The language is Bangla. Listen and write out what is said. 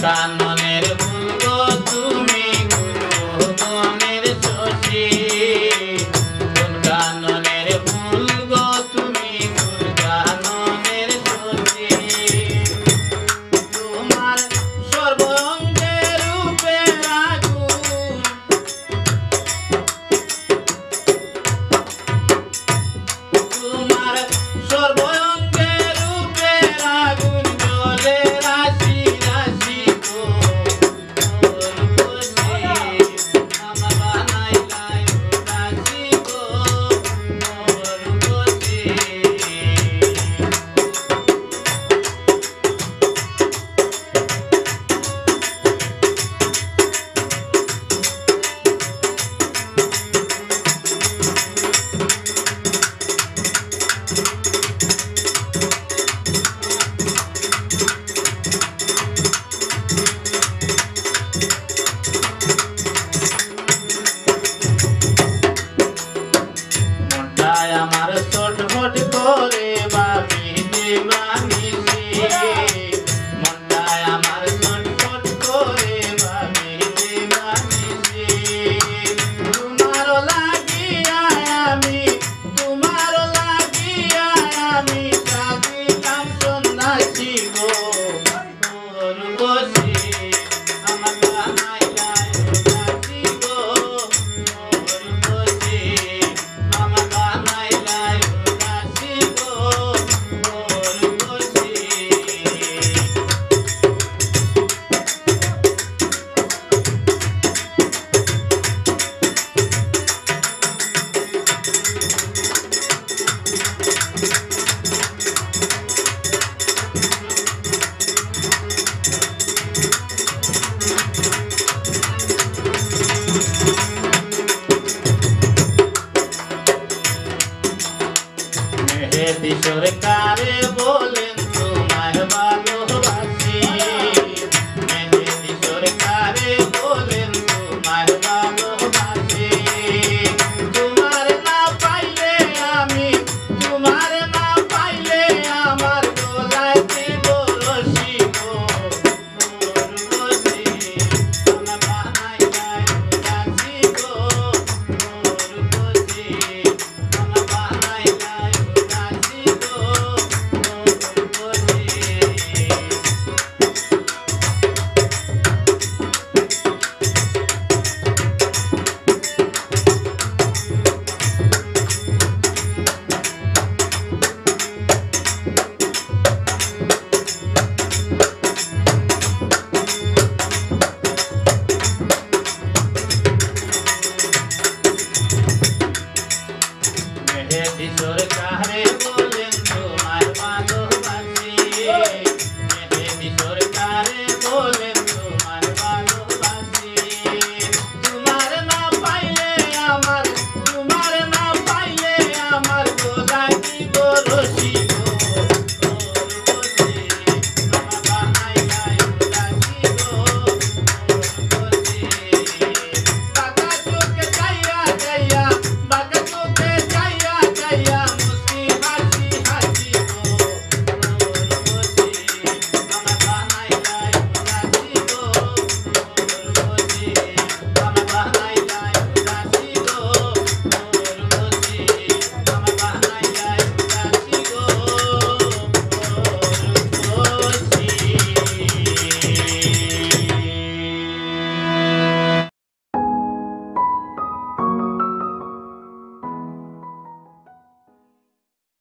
কাননের ফুল গো তুমি মনের শশী কোন কাননের ফুল গো তুমি কাননের শশী তোমার সর্বঙ্গে রূপে আগুন তোমার সর্বঙ্গে রূপে আগুন জ্বলে রাশি রাশি গো আমার বানাইলাই রাশি গো আমার ছটফট করে বামি দেবানিসি মনটায় আমার ছটফট করে বামি দেবানিসি তোমারও লাগিয়া আমি কাঁদিলাম সন্ন্যাসী গো তোর বসি আমার বানাইলাই রাশি গো তোর বসি আমার বানাইলাই রাশি গো তোর বসি মেহেদি সরকারে বলেন তোমায় ভালোবাসি মেহেদি সরকারে বলেন তোমায় ভালোবাসি তোমার না পাইলে আমার গলায় দিব রশি গো তোর বসি আমার বানাইলাই রাশি গো তোর বসি আমার বানাইলাই রাশি গো তোর বসি মেহেদি সরকারে